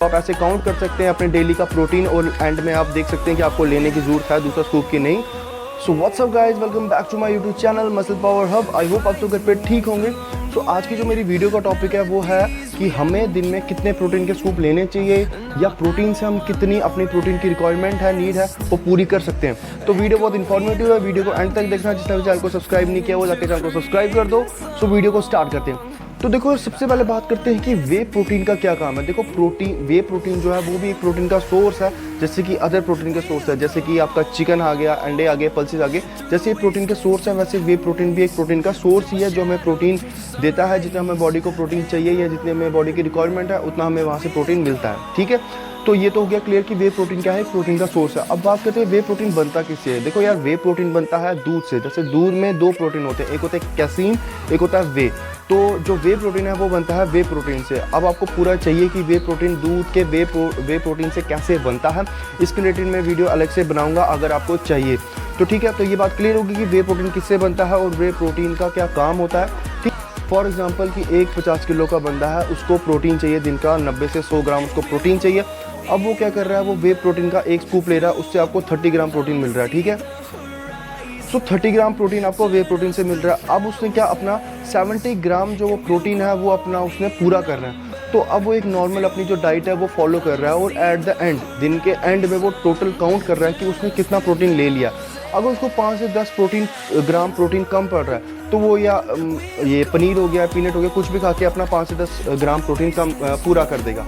आप ऐसे काउंट कर सकते हैं अपने डेली का प्रोटीन और एंड में आप देख सकते हैं कि आपको लेने की ज़रूरत है दूसरा स्कूप की नहीं। So what's up guys, welcome back to my YouTube channel muscle power hub. I hope आप तो घर पे ठीक होंगे। सो आज की जो मेरी वीडियो का टॉपिक है वो है कि हमें दिन में कितने प्रोटीन के स्कूप लेने चाहिए या प्रोटीन से हम कितनी अपनी प्रोटीन की रिक्वायरमेंट है, नीड है, वो पूरी कर सकते हैं। तो वीडियो बहुत इंफॉर्मेटिव है, वीडियो को एंड तक देखना। जिसने भी चैनल को सब्सक्राइब नहीं किया वो जाके चैनल को सब्सक्राइब कर दो। सो वीडियो को स्टार्ट करते हैं। तो देखो, सबसे पहले बात करते हैं कि वे प्रोटीन का क्या काम है। देखो, वे प्रोटीन जो है वो भी एक प्रोटीन का सोर्स है, जैसे कि अदर प्रोटीन के सोर्स है, जैसे कि आपका चिकन आ गया, अंडे आ गए, पल्सेस आ गए। जैसे प्रोटीन के सोर्स है वैसे वे प्रोटीन भी एक प्रोटीन का सोर्स ही है, जो हमें प्रोटीन देता है। जितना हमें बॉडी को प्रोटीन चाहिए या जितने हमें बॉडी की रिक्वायरमेंट है उतना हमें वहाँ से प्रोटीन मिलता है। ठीक है, तो ये तो हो गया क्लियर कि वे प्रोटीन क्या है, प्रोटीन का सोर्स है। अब बात करते हैं वे प्रोटीन बनता किससे है। देखो यार, वे प्रोटीन बनता है दूध से। जैसे दूध में दो प्रोटीन होते हैं, एक होता है कैसीन, एक होता है वे। तो जो वे प्रोटीन है वो बनता है वे प्रोटीन से। अब आपको पूरा चाहिए कि वे प्रोटीन दूध के वे प्रोटीन से कैसे बनता है, इसके रिलेटेड मैं वीडियो अलग से बनाऊंगा अगर आपको चाहिए तो। ठीक है, तो ये बात क्लियर होगी कि वे प्रोटीन किससे बनता है और वे प्रोटीन का क्या काम होता है। ठीक, फॉर एग्जाम्पल कि एक 50 किलो का बंदा है, उसको प्रोटीन चाहिए दिन का 90 से 100 ग्राम उसको प्रोटीन चाहिए। अब वो क्या कर रहा है, वो वे प्रोटीन का एक स्कूप ले रहा है, उससे आपको 30 ग्राम प्रोटीन मिल रहा है। ठीक है, सो 30 ग्राम प्रोटीन आपको वे प्रोटीन से मिल रहा है। अब उसने क्या अपना 70 ग्राम जो वो प्रोटीन है वो अपना उसने पूरा करना है। तो अब वो एक नॉर्मल अपनी जो डाइट है वो फॉलो कर रहा है और एट द एंड, दिन के एंड में वो टोटल काउंट कर रहा है कि उसने कितना प्रोटीन ले लिया। अगर उसको 5 से 10 ग्राम प्रोटीन कम पड़ रहा है तो वो या ये पनीर हो गया, पीनट हो गया, कुछ भी खा के अपना 5 से 10 ग्राम प्रोटीन कम पूरा कर देगा।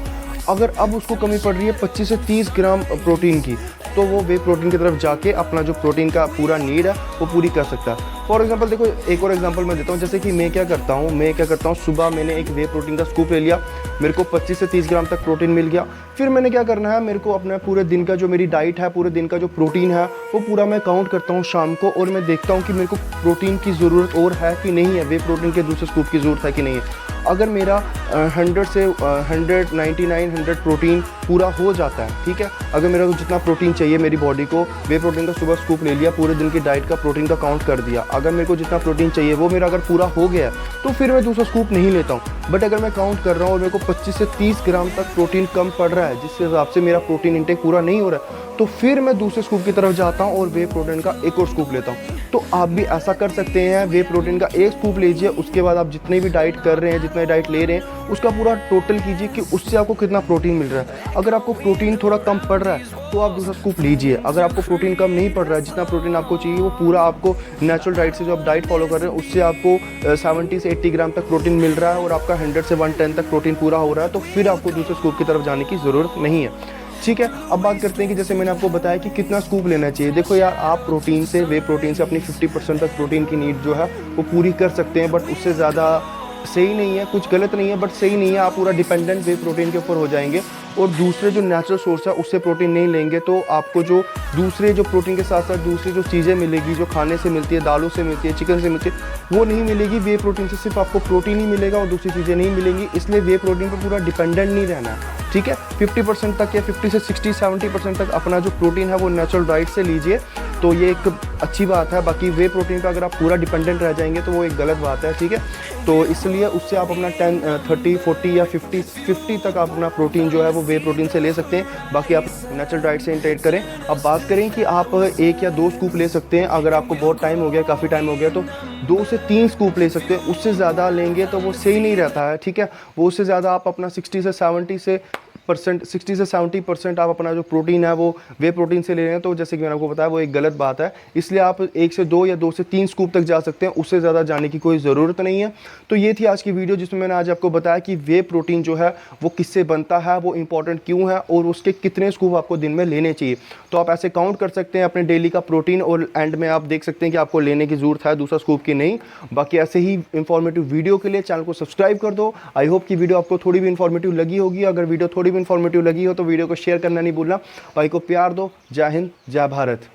अगर अब उसको कमी पड़ रही है 25 से 30 ग्राम प्रोटीन की, तो वो वे प्रोटीन की तरफ जाके अपना जो प्रोटीन का पूरा नीड है वो पूरी कर सकता है। फॉर एग्जांपल देखो, एक और एग्जांपल मैं देता हूँ। जैसे कि मैं क्या करता हूँ, सुबह मैंने एक वे प्रोटीन का स्कूप ले लिया, मेरे को 25 से 30 ग्राम तक प्रोटीन मिल गया। फिर मैंने क्या करना है, मेरे को अपना पूरे दिन का जो मेरी डाइट है, पूरे दिन का जो प्रोटीन है वो पूरा मैं काउंट करता हूँ शाम को, और मैं देखता हूँ कि मेरे को प्रोटीन की ज़रूरत और है कि नहीं है, वे प्रोटीन के दूसरे स्कूप की ज़रूरत है कि नहीं है। अगर मेरा 100 से 100 प्रोटीन पूरा हो जाता है, ठीक है, अगर मेरा जितना प्रोटीन चाहिए मेरी बॉडी को, वे प्रोटीन का सुबह स्कूप ले लिया, पूरे दिन की डाइट का प्रोटीन का काउंट कर दिया, अगर मेरे को जितना प्रोटीन चाहिए वो मेरा अगर पूरा हो गया है तो फिर मैं दूसरा स्कूप नहीं लेता हूँ। बट अगर मैं काउंट कर रहा हूँ और मेरे को 25 से 30 ग्राम तक प्रोटीन कम पड़ रहा है, जिस हिसाब से मेरा प्रोटीन इंटेक पूरा नहीं हो रहा है, तो फिर मैं दूसरे स्कूप की तरफ जाता हूँ और वे प्रोटीन का एक और स्कूप लेता हूँ। तो आप भी ऐसा कर सकते हैं, वे प्रोटीन का एक स्कूप लीजिए, उसके बाद आप जितने भी डाइट कर रहे हैं, जितना डाइट ले रहे हैं, उसका पूरा टोटल कीजिए कि उससे आपको कितना प्रोटीन मिल रहा है। अगर आपको प्रोटीन थोड़ा कम पड़ रहा है तो आप दूसरा स्कूप लीजिए। अगर आपको प्रोटीन कम नहीं पड़ रहा है, जितना प्रोटीन आपको चाहिए वो पूरा आपको नेचुरल डाइट से, जो आप डाइट फॉलो कर रहे हैं उससे आपको 70 से 80 ग्राम तक प्रोटीन मिल रहा है और आपका 100 से 110 तक प्रोटीन पूरा हो रहा है, तो फिर आपको दूसरे स्कूप की तरफ जाने की ज़रूरत नहीं है। ठीक है, अब बात करते हैं कि जैसे मैंने आपको बताया कि कितना स्कूप लेना चाहिए। देखो यार, आप प्रोटीन से, वे प्रोटीन से अपनी 50% तक प्रोटीन की नीड जो है वो पूरी कर सकते हैं, बट उससे ज़्यादा सही नहीं है। कुछ गलत नहीं है बट सही नहीं है। आप पूरा डिपेंडेंट वे प्रोटीन के ऊपर हो जाएंगे और दूसरे जो नेचुरल सोर्स है उससे प्रोटीन नहीं लेंगे, तो आपको जो दूसरे जो प्रोटीन के साथ साथ दूसरी जो चीज़ें मिलेगी, जो खाने से मिलती है, दालों से मिलती है, चिकन से मिलती है, वो नहीं मिलेगी। वे प्रोटीन से सिर्फ आपको प्रोटीन ही मिलेगा और दूसरी चीज़ें नहीं मिलेंगी। इसलिए वे प्रोटीन पर पूरा डिपेंडेंट नहीं रहना है। ठीक है, 50% तक या 50 से 60 70% तक अपना जो प्रोटीन है वो नेचुरल डाइट से लीजिए, तो ये एक अच्छी बात है। बाकी वे प्रोटीन पर अगर आप पूरा डिपेंडेंट रह जाएंगे तो वो एक गलत बात है। ठीक है, तो इसलिए उससे आप अपना 10, 30, 40 या 50 तक आप अपना प्रोटीन जो है वो वे प्रोटीन से ले सकते हैं। बाकी आप नेचुरल डाइट से इंटेक करें। अब बात करें कि आप 1 या 2 स्कूप ले सकते हैं। अगर आपको बहुत टाइम हो गया, काफ़ी टाइम हो गया, तो 2 से 3 स्कूप ले सकते हैं। उससे ज़्यादा लेंगे तो वो सही नहीं रहता है। ठीक है, वो उससे ज़्यादा आप अपना 60 से 70% आप अपना जो प्रोटीन है वो वे प्रोटीन से ले रहे हैं, तो जैसे कि मैंने आपको बताया वो एक गलत बात है। इसलिए आप 1 से 2 या 2 से 3 स्कूप तक जा सकते हैं, उससे ज़्यादा जाने की कोई ज़रूरत नहीं है। तो ये थी आज की वीडियो, जिसमें मैंने आज आपको बताया कि वे प्रोटीन जो है वो किससे बनता है, वो इंपॉर्टेंट क्यों है और उसके कितने स्कूप आपको दिन में लेने चाहिए। तो आप ऐसे काउंट कर सकते हैं अपने डेली का प्रोटीन और एंड में आप देख सकते हैं कि आपको लेने की ज़रूरत है दूसरा स्कूप की नहीं। बाकी ऐसे ही इंफॉर्मेटिव वीडियो के लिए चैनल को सब्सक्राइब कर दो। आई होप कि वीडियो आपको थोड़ी भी इंफॉर्मेटिव लगी होगी। अगर वीडियो थोड़ी भी इंफॉर्मेटिव लगी हो तो वीडियो को शेयर करना नहीं भूलना। भाई को प्यार दो। जय हिंद, जय भारत।